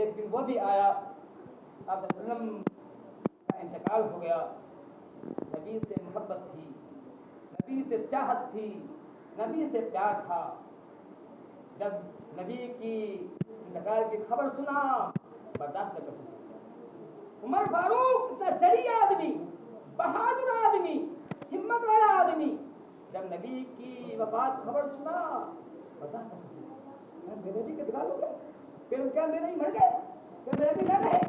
ایک دن وہ بھی آیا، آپ صلی اللہ علیہ وسلم کا انتقال ہو گیا، نبی سے محبت تھی، نبی سے چاہت تھی، نبی سے پیار تھا۔ جب نبی کی انتقال کی خبر سنا برداشت نہ کر سکے۔ عمر فاروق اتنا جری آدمی، بہادر آدمی، ہمت والا آدمی، جب نبی کی وفات خبر سنا برداشت نہ کر سکے۔ میرے نبی کا انتقال ہو گیا، پھر کیا میرے نبی مر گئے؟ کیا میرے نبی نہ رہے؟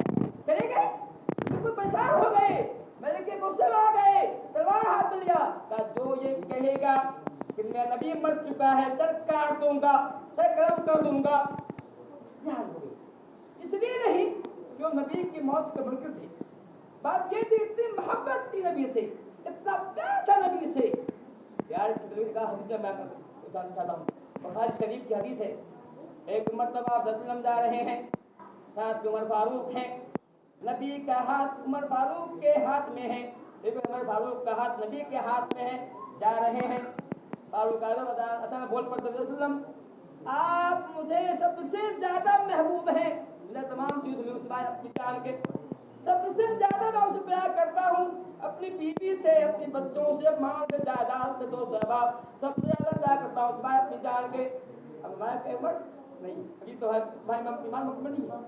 چلے گئے؟ بالکل پریشان ہو گئے، میرے کے غصے میں آ گئے، تلوار ہاتھ میں لیا، کہا جو یہ کہے گا کہ میرا نبی مر چکا ہے سر کاٹ دوں گا، سر قلم کر دوں گا، یہ حال ہو گئی۔ اس لیے نہیں کہ وہ نبی کی موت کے منکر تھے، بات یہ تھی اتنی محبت تھی نبی سے، اتنا پیار تھا نبی سے۔ پیار کی نبی کا حدیث میں بتانا چاہتا ہوں، بخاری شریف کی حدیث ہے۔ ایک مرتبہ آپ وسلم جا رہے ہیں، ساتھ عمر فاروق ہیں، نبی کا ہاتھ عمر فاروق کے ہاتھ میں ہے، عمر فاروق کا ہاتھ نبی کے ہاتھ میں ہے، جا رہے ہیں۔ فاروق اعظم اچانک بول پڑتے وسلم آپ مجھے سب سے زیادہ محبوب ہیں، میں تمام چیزوں میں سوائے اپنی جان کے سب سے زیادہ میں اسے پیار کرتا ہوں، اپنی بیوی سے، اپنی بچوں سے، ماں سے، جائیداد سے، دوست احباب سب سے زیادہ پیار کرتا ہوں سوائے اپنی جان کے۔ اب میں کہ عمر نہیں، ابھی تو ہے تمہارا ایمان مکمل نہیں ہے۔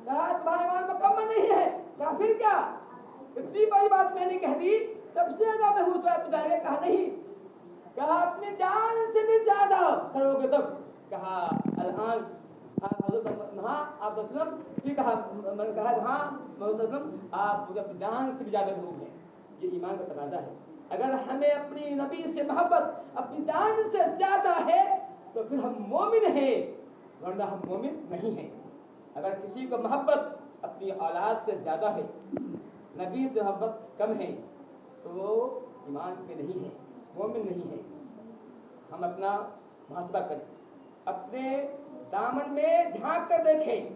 کہا تمہارا ایمان مکمل نہیں ہے، کہا پھر کیا؟ اتنی بڑی بات میں نے کہہ دی، سب سے زیادہ محبوب ہے اپنی جان کے، کہا نہیں، کہا اپنی جان سے بھی زیادہ کرو گے تب، کہا الان ہاں آپ وسلم یہ کہا، میں نے کہا ہاں وسلم آپ مجھے اپنی جان سے بھی زیادہ محبوب ہیں۔ یہ ایمان کا تقاضا ہے، اگر ہمیں اپنی نبی سے محبت اپنی جان سے زیادہ ہے تو پھر ہم مومن ہیں، ورنہ ہم مومن نہیں ہیں۔ اگر کسی کو محبت اپنی اولاد سے زیادہ ہے، نبی سے محبت کم ہے، تو وہ ایمان پہ نہیں ہے، مومن نہیں ہے۔ ہم اپنا محاسبہ کریں، اپنے دامن میں جھانک کر دیکھیں،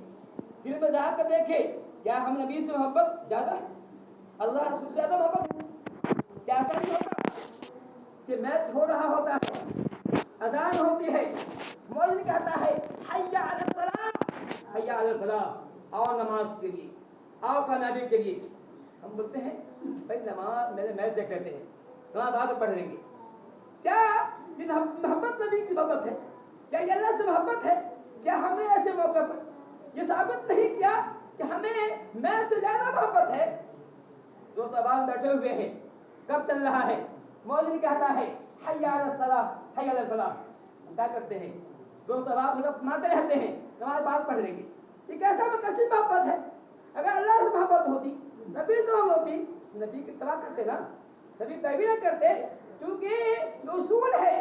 دل میں جھانک کر دیکھیں، کیا ہم نبی سے محبت زیادہ ہے، اللہ رسول سے زیادہ محبت ہے؟ کیا ایسا نہیں ہوتا کہ میچ ہو رہا ہوتا ہے، اذان ہوتی ہے، مؤذن کہتا ہے حی علی الصلاۃ، حی علی الفلاح، آؤ نماز کے لیے، آؤ کامیابی کے لیے، ہم بولتے ہیں بھائی نماز میرے میچ دیکھ لیتے ہیں، نماز بعد میں پڑھ لیں گے۔ کیا یہ محبت نبی کی محبت ہے؟ کیا یہ اللہ سے محبت ہے؟ کیا ہم نے ایسے موقع پر یہ ثابت نہیں کیا کہ ہمیں میں سے زیادہ محبت ہے؟ جو صاحب بیٹھے ہوئے ہیں، کب چل رہا ہے، مولوی کہتا ہے حی علی الصلاۃ حی علی الفلاح، ہم کیا کرتے ہیں؟ جو صاحب مطلب ماتے رہتے ہیں، نماز بعد پڑھ لیں گے۔ یہ کیسا کیسی محبت ہے؟ اگر اللہ سے محبت ہوتی، نبی سے محبت ہوتی، نبی کی اتباع کرتے نا، نبی پیروی نہ کرتے، کیونکہ اصول ہے،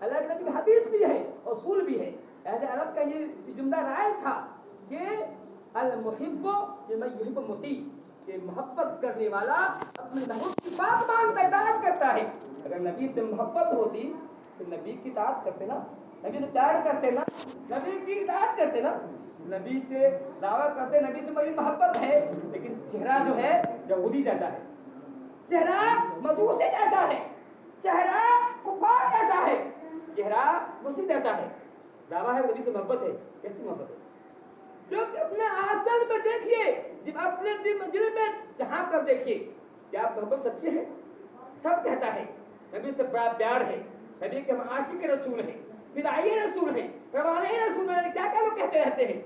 اللہ کے نبی کی حدیث بھی ہے، اصول بھی ہے۔ اہل عرب کا یہ جملہ رائج تھا کہ المحب لمن یحب مطیع، کہ محبت کرنے والا اپنے محبوب کی بات مانتا ہے، اطاعت کرتا ہے۔ اگر نبی سے محبت ہوتی تو نبی کی اطاعت کرتے نا، نبی سے پیار کرتے نا، نبی کی اطاعت کرتے نا، نبی سے دعویٰ کرتے نبی سے بڑی محبت ہے، لیکن چہرہ جو ہے یہودی جیسا ہے، چہرہ مجوسی جیسا ہے، چہرہ کفار جیسا ہے، چہرہ مشرک جیسا ہے۔ دعویٰ ہے نبی سے محبت ہے، کیسی محبت ہے؟ جو کہ اپنے آنچل میں دیکھیے، جب اپنے دل میں جہاں کر دیکھیے، کیا محبت سچی ہے؟ سب کہتا ہے نبی سے بڑا پیار ہے، نبی کے ہم عاشق رسول ہیں، فدائی رسول ہیں، روانے رسول ہیں، کیا کیا لوگ کہتے رہتے ہیں۔